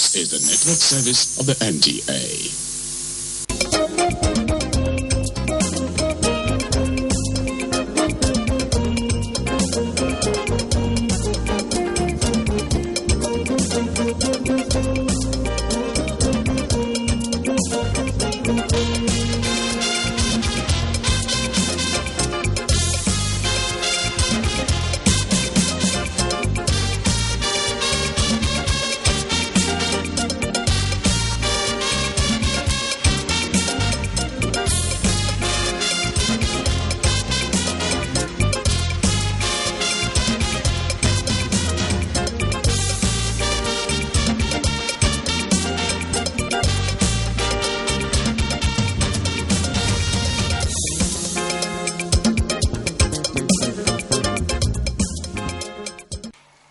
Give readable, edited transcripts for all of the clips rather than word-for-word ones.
This is the network service of the NTA.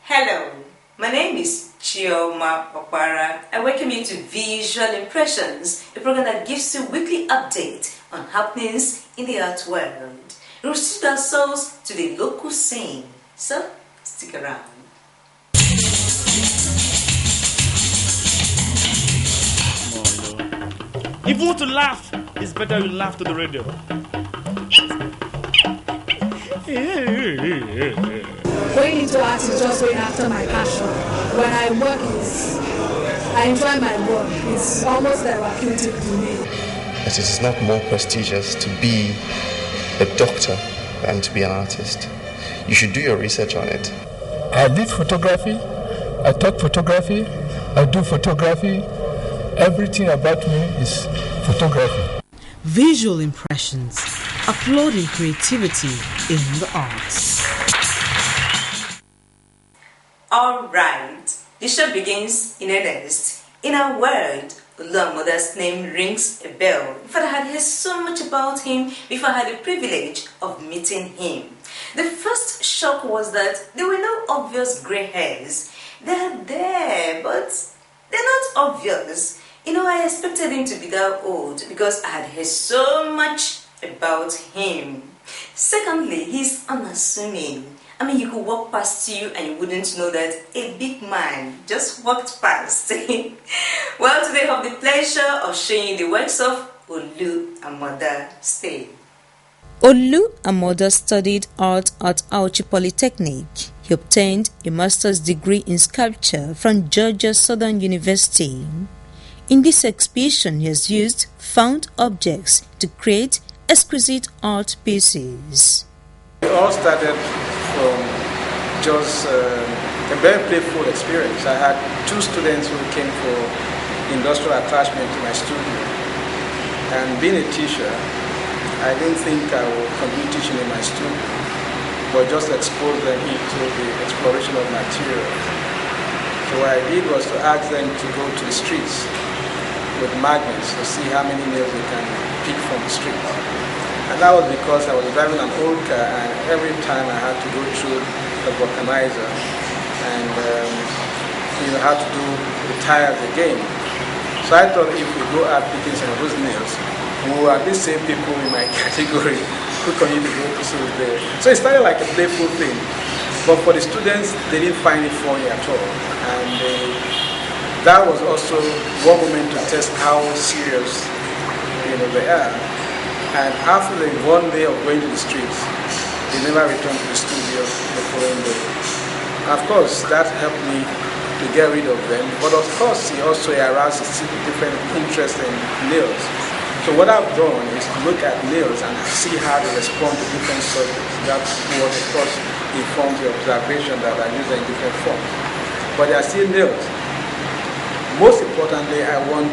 Hello, my name is Chioma Okpara. I welcome you to Visual Impressions, a program that gives you weekly update on happenings in the art world. We restrict ourselves to the local scene, so stick around. If you want to laugh, it's better you laugh to the radio. Going into art is just going after my passion. When I work, I enjoy my work. It's almost therapeutic to me. It is not more prestigious to be a doctor than to be an artist. You should do your research on it. I did photography, I taught photography, I do photography. Everything about me is photography. Visual Impressions, uploading creativity in the arts. Alright, the show begins in earnest. In our world, Oluwamoda's name rings a bell. In fact, I had heard so much about him before I had the privilege of meeting him. The first shock was that there were no obvious grey hairs. They're there, but they're not obvious. I expected him to be that old because I had heard so much about him. Secondly, he's unassuming. You could walk past you and you wouldn't know that a big man just walked past. Well, today I have the pleasure of showing you the works of Oluwamoda. Stay. Oluwamoda studied art at Auchi Polytechnic. He obtained a master's degree in sculpture from Georgia Southern University. In this exhibition, he has used found objects to create exquisite art pieces. It all started from just a very playful experience. I had two students who came for industrial attachment to my studio. And being a teacher, I didn't think I would continue teaching in my studio, but just expose them into the exploration of materials. So what I did was to ask them to go to the streets with magnets to see how many nails they can pick from the street. And that was because I was driving an old car and every time I had to go through the vulcanizer and had to do the tires again. So I thought if we go out picking some of those nails, we will at least save people in my category who continue to go to school there. So it started like a playful thing. But for the students, they didn't find it funny at all. And that was also one moment to test how serious they are. And after the one day of going to the streets, they never returned to the studio the following day. And of course, that helped me to get rid of them. But of course, it also aroused a different interest in nails. So what I've done is to look at nails and see how they respond to different subjects. That's what, of course, informs the observation that I use in different forms. But they are still nails. Most importantly, I want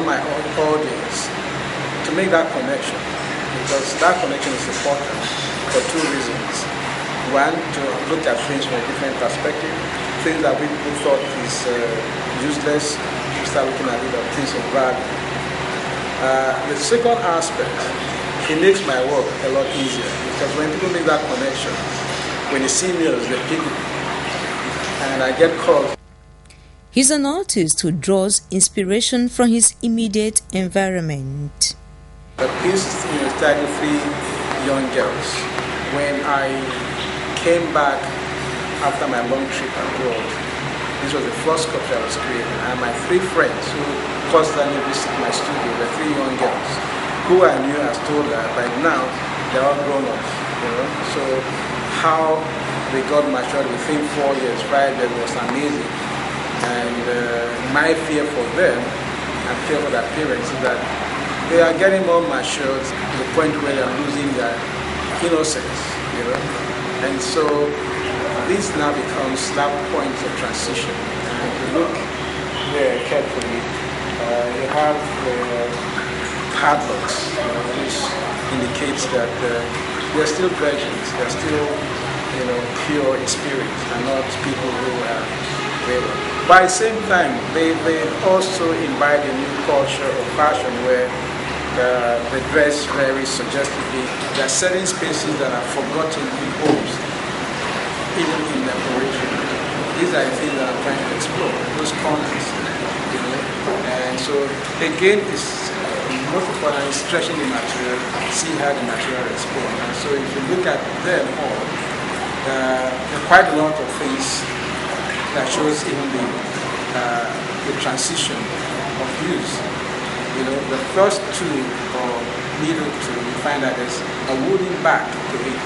my audience to make that connection, because that connection is important for two reasons. One, to look at things from a different perspective. Things that we people thought is useless, we start looking at it as things of value. The second aspect, it makes my work a lot easier, because when people make that connection, when they see nails, they pick it, and I get calls. He's an artist who draws inspiration from his immediate environment. The piece started 3 young girls. When I came back after my long trip abroad, This was the first sculpture I was creating. And my 3 friends who constantly visit my studio were 3 young girls who I knew as toddler. By now, they're all grown up. So how they got matured within 4 years, 5 years was amazing. And my fear for them and fear for their parents is that they are getting more matured to the point where they are losing their innocence. And so this now becomes that point of transition. And if you look there carefully, you have padlocks, which indicates that they're still virgins, they're still, pure in spirit, and not people who are wayward. But at the same time, they also invite a new culture of fashion where they dress very suggestively. There are certain spaces that are forgotten in homes, even in decoration. These are the things that I'm trying to explore, those corners. And so again, it's most important is stretching the material, see how the material responds. And so if you look at them all, there are quite a lot of things that shows even the transition of use. The first tool or needle tool, you find that there's a wooden back to it.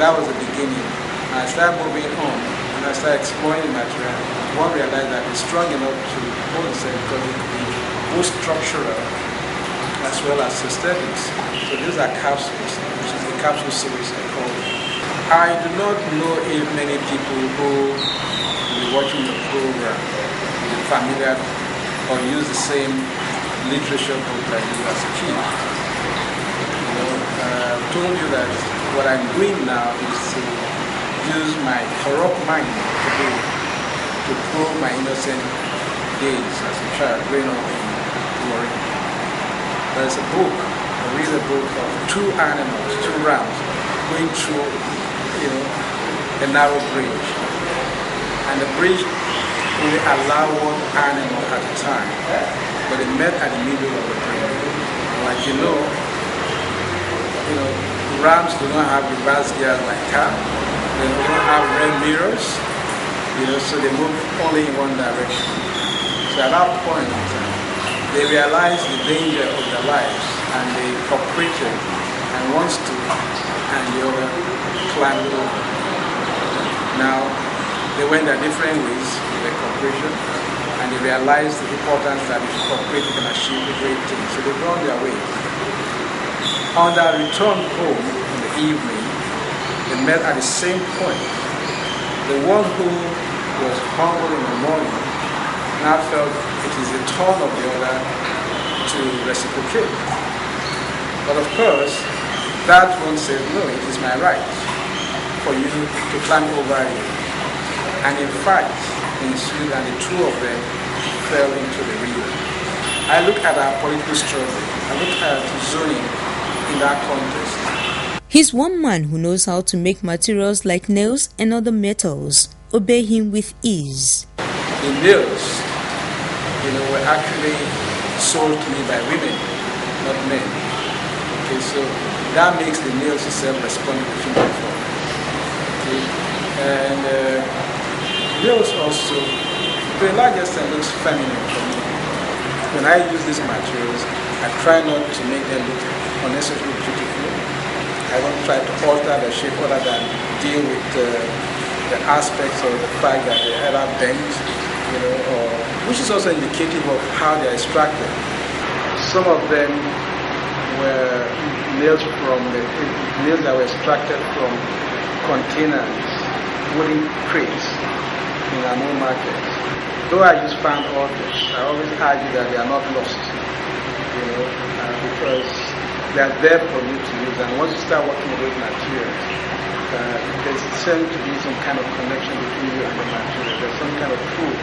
That was the beginning. And I started moving on, and I started exploring the material. One realized that it's strong enough to hold itself because it could be both structural as well as aesthetics. So these are capsules, which is the capsule series I call it. I do not know if many people who will be watching the program are familiar or use the same literature book that you as a kid. I told you that what I'm doing now is to use my corrupt mind today to probe my innocent days as a child growing up in Warren. There's a book, I read a book of 2 animals, 2 rams going through a narrow bridge. And the bridge only allow 1 animal at a time, but they met at the middle of the bridge. Like rams do not have reverse gears like cars. They do not have rear mirrors, so they move only in one direction. So at that point, they realized the danger of their lives, and they cooperated, and one stood and the other climbed over. Now, they went their different ways with their cooperation, and they realized the importance that if you cooperate, you can achieve the great things. So they went their way. On their return home in the evening, they met at the same point. The one who was humble in the morning now felt it is the turn of the other to reciprocate. But of course, that one said, no, it is my right for you to climb over it. And in fact, ensued, and the 2 of them fell into the river. I look at our political struggle, I look at zoning in that context. He's one man who knows how to make materials like nails and other metals obey him with ease. The nails, were actually sold to me by women, not men. Okay, so that makes the nails itself respond to the female form. Okay, and nails also, to a large extent, looks feminine for me. When I use these materials, I try not to make them look unnecessarily beautiful. I don't try to alter the shape other than deal with the aspects of the fact that they either bent, which is also indicative of how they are extracted. Some of them were nails that were extracted from containers, wooden crates in our own markets. Though I use found objects, I always argue that they are not lost, because they are there for you to use. And once you start working with those materials, there seems to be some kind of connection between you and the material. There's some kind of pull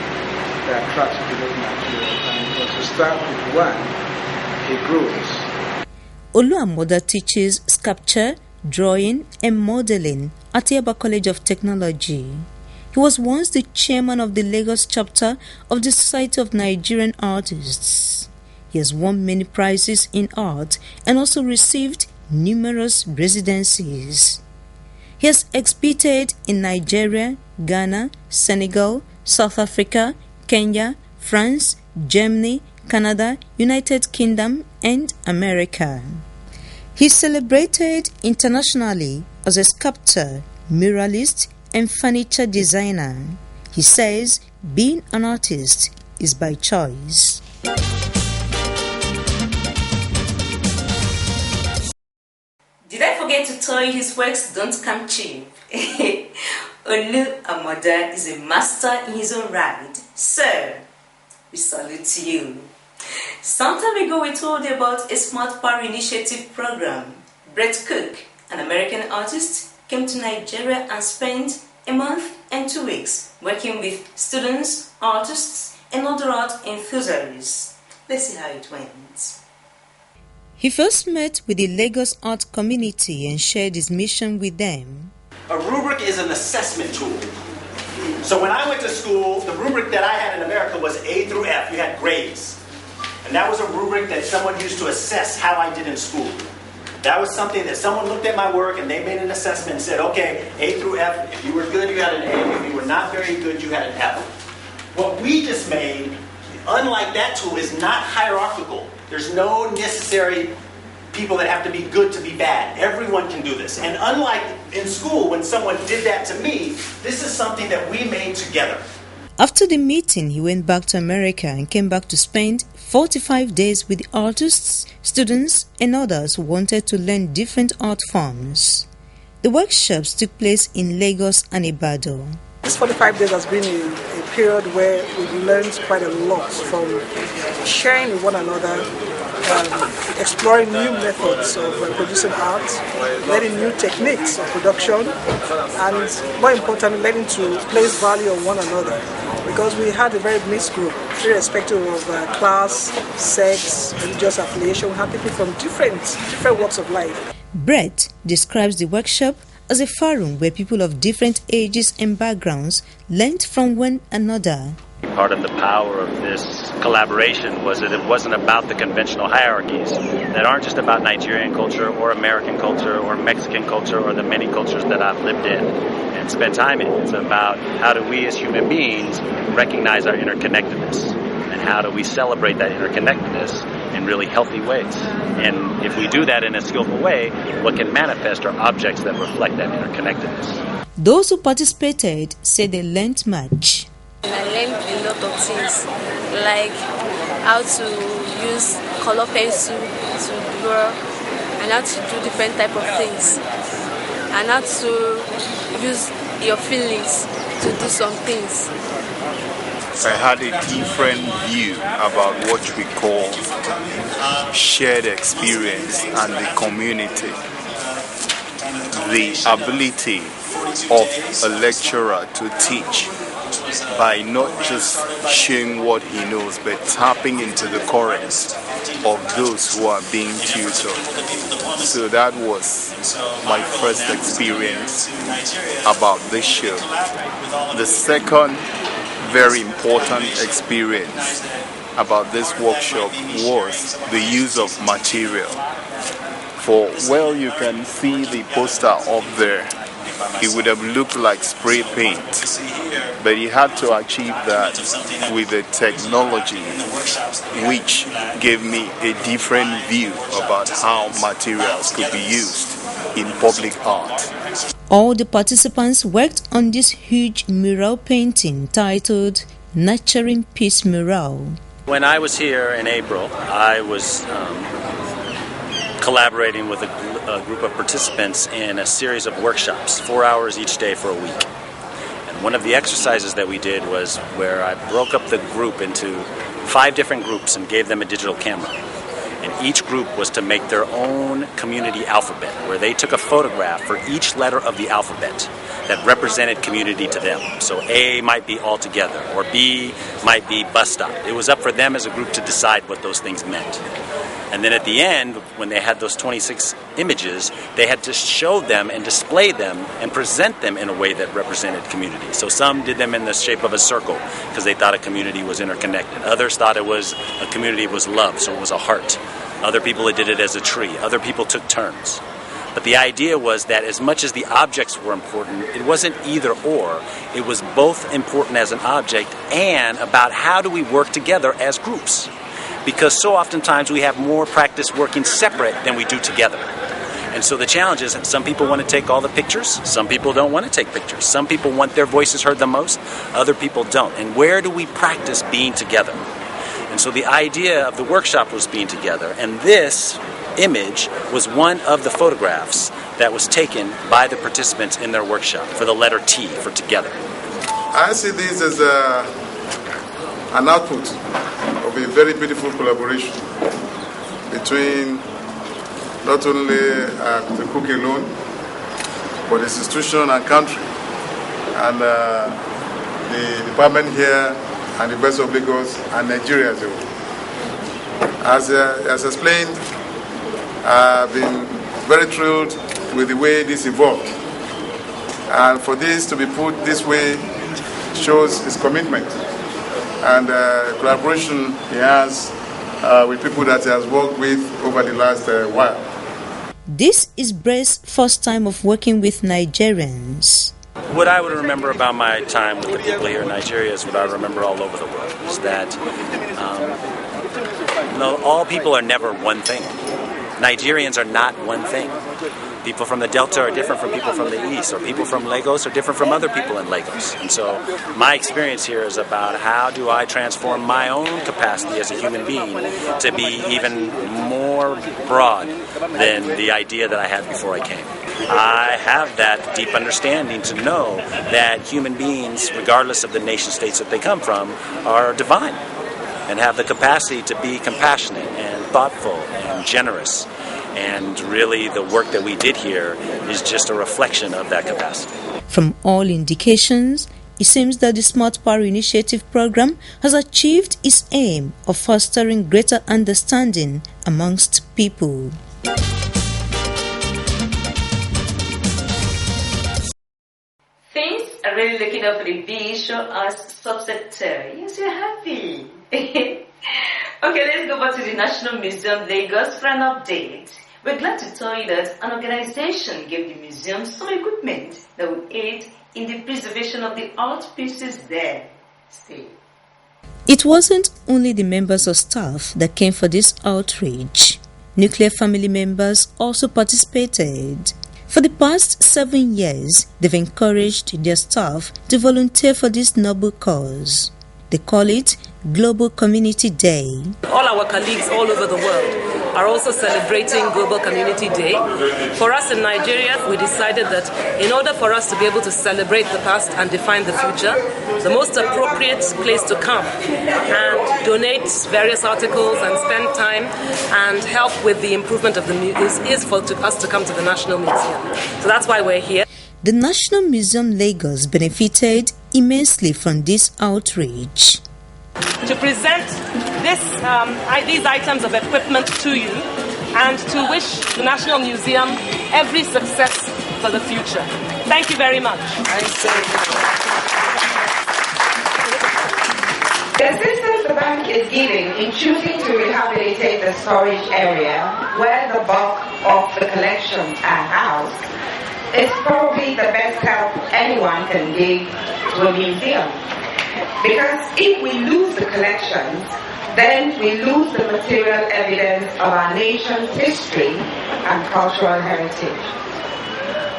that attracts you to those materials. And once you start with one, it grows. Oluwamoda teaches sculpture, drawing, and modeling at Yaba College of Technology. He was once the chairman of the Lagos chapter of the Society of Nigerian Artists. He has won many prizes in art and also received numerous residencies. He has exhibited in Nigeria, Ghana, Senegal, South Africa, Kenya, France, Germany, Canada, United Kingdom, and America. He is celebrated internationally as a sculptor, muralist, and furniture designer. He says being an artist is by choice. Did I forget to tell you his works don't come cheap? Olu Amoda is a master in his own right. Sir, we salute you. Some time ago we told you about a Smart Power Initiative program. Brett Cook, an American artist, came to Nigeria and spent a month and 2 weeks working with students, artists, and other art enthusiasts. Let's see how it went. He first met with the Lagos art community and shared his mission with them. A rubric is an assessment tool. So when I went to school, the rubric that I had in America was A through F. You had grades. And that was a rubric that someone used to assess how I did in school. That was something that someone looked at my work and they made an assessment and said, okay, A through F, if you were good, you had an A. If you were not very good, you had an F. What we just made, unlike that tool, is not hierarchical. There's no necessary people that have to be good to be bad. Everyone can do this. And unlike in school, when someone did that to me, this is something that we made together. After the meeting, he went back to America and came back to spend 45 days with artists, students, and others who wanted to learn different art forms. The workshops took place in Lagos and Ibadan. This 45 days has been a period where we've learned quite a lot from sharing with one another, exploring new methods of producing art, learning new techniques of production, and more importantly, learning to place value on one another. Because we had a very mixed group, irrespective of class, sex, religious affiliation. We had people from different walks of life. Brett describes the workshop as a forum where people of different ages and backgrounds learned from one another. Part of the power of this collaboration was that it wasn't about the conventional hierarchies that aren't just about Nigerian culture or American culture or Mexican culture or the many cultures that I've lived in and spent time in. It's about how do we as human beings recognize our interconnectedness and how do we celebrate that interconnectedness in really healthy ways. And if we do that in a skillful way, what can manifest are objects that reflect that interconnectedness. Those who participated said they learned much. I learned a lot of things, like how to use color pencil to draw, and how to do different type of things, and how to use your feelings to do some things. I had a different view about what we call shared experience and the community. The ability of a lecturer to teach by not just showing what he knows, but tapping into the currents of those who are being tutored. So that was my first experience about this show. The second very important experience about this workshop was the use of material. For, well, you can see the poster up there. It would have looked like spray paint, but he had to achieve that with the technology, which gave me a different view about how materials could be used in public art. All the participants worked on this huge mural painting titled Nurturing Peace Mural. When I was here in April, I was collaborating with a group of participants in a series of workshops, 4 hours each day for a week. And one of the exercises that we did was where I broke up the group into 5 different groups and gave them a digital camera. And each group was to make their own community alphabet, where they took a photograph for each letter of the alphabet that represented community to them. So A might be all together, or B might be bus stop. It was up for them as a group to decide what those things meant. And then at the end, when they had those 26 images, they had to show them and display them and present them in a way that represented community. So some did them in the shape of a circle because they thought a community was interconnected. Others thought a community was love, so it was a heart. Other people did it as a tree. Other people took turns. But the idea was that as much as the objects were important, it wasn't either or. It was both important as an object and about how do we work together as groups. Because so oftentimes we have more practice working separate than we do together. And so the challenge is that some people want to take all the pictures, some people don't want to take pictures. Some people want their voices heard the most, other people don't. And where do we practice being together? And so the idea of the workshop was being together, and this image was one of the photographs that was taken by the participants in their workshop for the letter T, for together. I see this as an output of a very beautiful collaboration between not only the Cook alone, but this institution and country, and the department here, and the University of Lagos, and Nigeria as well. As explained, I've been very thrilled with the way this evolved. And for this to be put this way shows his commitment and collaboration he has with people that he has worked with over the last while. This is Bre's first time of working with Nigerians. What I would remember about my time with the people here in Nigeria is what I remember all over the world, is that all people are never one thing. Nigerians are not one thing. People from the Delta are different from people from the East, or people from Lagos are different from other people in Lagos. And so my experience here is about how do I transform my own capacity as a human being to be even more broad than the idea that I had before I came. I have that deep understanding to know that human beings, regardless of the nation states that they come from, are divine and have the capacity to be compassionate and thoughtful and generous. And really the work that we did here is just a reflection of that capacity. From all indications, it seems that the Smart Power Initiative program has achieved its aim of fostering greater understanding amongst people. Things are really looking up for the B show as subsector. Yes, you're happy. Okay, let's go back to the National Museum Lagos for an update. We're glad to tell you that an organization gave the museum some equipment that would aid in the preservation of the art pieces there. Stay. It wasn't only the members of staff that came for this outreach. Nuclear family members also participated. For the past 7 years, they've encouraged their staff to volunteer for this noble cause. They call it Global Community Day. All our colleagues all over the world are also celebrating Global Community Day. For us in Nigeria, we decided that in order for us to be able to celebrate the past and define the future, the most appropriate place to come and donate various articles and spend time and help with the improvement of the museum is for us to come to the National Museum. So that's why we're here. The National Museum Lagos benefited immensely from this outreach. To present these items of equipment to you and to wish the National Museum every success for the future. Thank you very much. The assistance the bank is giving in choosing to rehabilitate the storage area where the bulk of the collections are housed is probably the best help anyone can give to a museum. Because if we lose the collections, then we lose the material evidence of our nation's history and cultural heritage.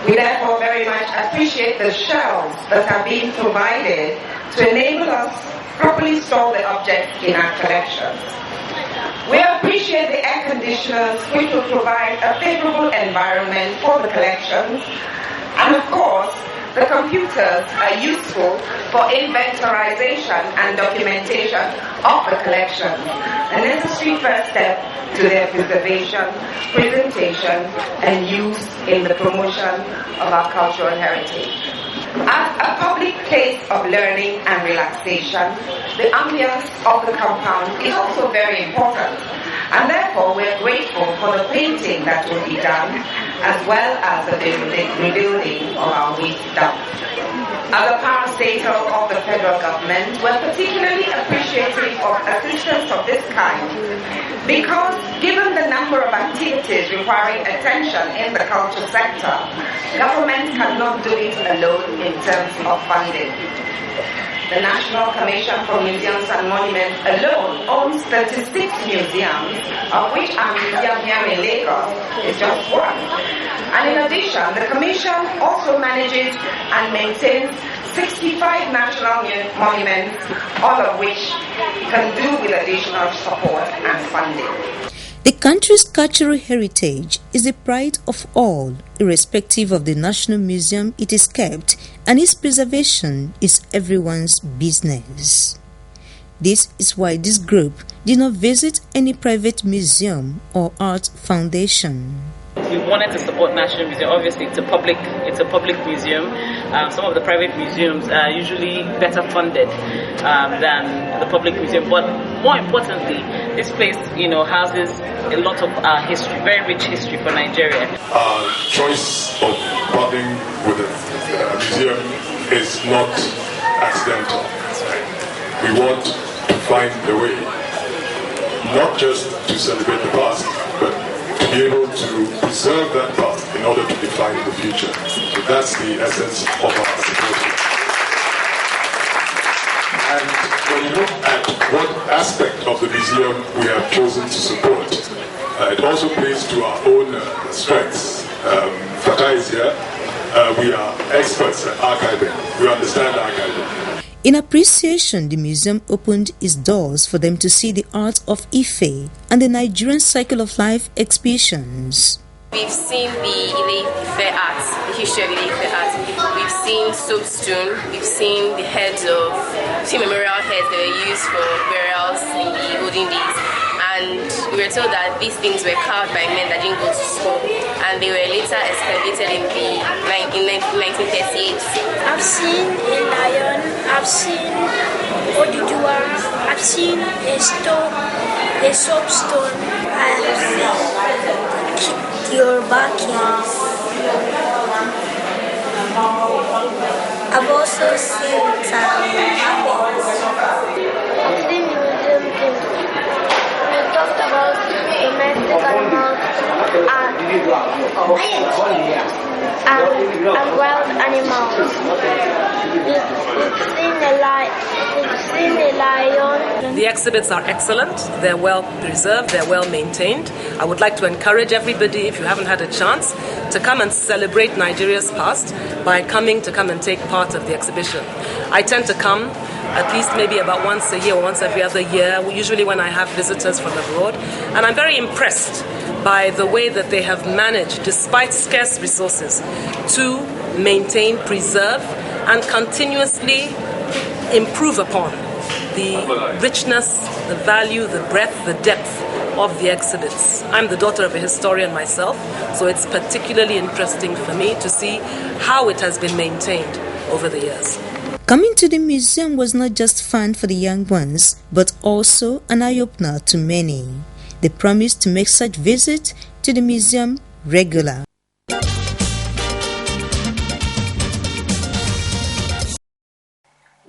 We therefore very much appreciate the shelves that are being provided to enable us properly store the objects in our collections. We appreciate the air conditioners which will provide a favorable environment for the collections, and of course, the computers are useful for inventorization and documentation of the collection, a necessary first step to their preservation, presentation, and use in the promotion of our cultural heritage. As a public place of learning and relaxation, the ambience of the compound is also very important, and therefore we are grateful for the painting that will be done, as well as the rebuilding of our waste dump. as a parastatal of the federal government, were particularly appreciative of assistance of this kind because, given the number of activities requiring attention in the culture sector, government cannot do it alone in terms of funding. The National Commission for Museums and Monuments alone owns 36 museums, of which our museum here in Lagos is just one. And in addition, the Commission also manages and maintains 65 national monuments, all of which can do with additional support and funding. The country's cultural heritage is the pride of all, irrespective of the national museum it is kept, and its preservation is everyone's business. This is why this group did not visit any private museum or art foundation. We wanted to support National Museum. Obviously, it's a public museum. Some of the private museums are usually better funded than the public museum. But more importantly, this place, houses a lot of history, very rich history for Nigeria. Our choice of partnering with the museum is not accidental. We want to find a way, not just to celebrate the past, but to be able to preserve that past in order to define the future. So that's the essence of our support. And when you look at what aspect of the museum we have chosen to support, it also plays to our own strengths. Fatah is here. We are experts at archiving. We understand archiving. In appreciation, the museum opened its doors for them to see the art of Ife and the Nigerian Cycle of Life exhibitions. We've seen the Ile-Ife art, the history of Ile-Ife art. We've seen soapstone. We've seen the memorial heads that were used for burials in the olden days. And we were told that these things were carved by men that didn't go to school, and they were later excavated in 1938. I've seen a lion, I've seen Oduduwa, I've seen a stone, a soapstone, I have seen Yoruba kings. I've also seen some puppets. I've seen the museum games. We talked about domestic animals and wild animals. We've seen a lion. The exhibits are excellent. They're well preserved. They're well maintained. I would like to encourage everybody, if you haven't had a chance, to come and celebrate Nigeria's past by coming and take part of the exhibition. I tend to come at least maybe about once a year or once every other year, usually when I have visitors from abroad. And I'm very impressed by the way that they have managed, despite scarce resources, to maintain, preserve, and continuously improve upon the richness, the value, the breadth, the depth of the exhibits. I'm the daughter of a historian myself, so it's particularly interesting for me to see how it has been maintained over the years. Coming to the museum was not just fun for the young ones, but also an eye-opener to many. They promised to make such visits to the museum regular.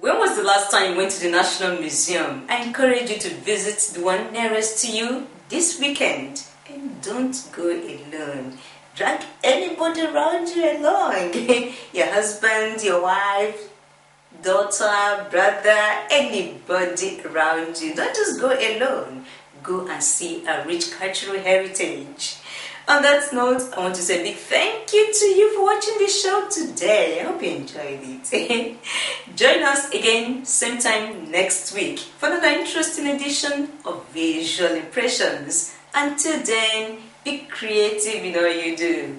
When was the last time you went to the National Museum? I encourage you to visit the one nearest to you this weekend. And don't go alone. Drag anybody around you along. Your husband, your wife, daughter, brother, anybody around you. Don't just go alone. Go and see a rich cultural heritage. On that note, I want to say a big thank you to you for watching this show today. I hope you enjoyed it. Join us again same time next week for another interesting edition of Visual Impressions. Until then, be creative in all you do.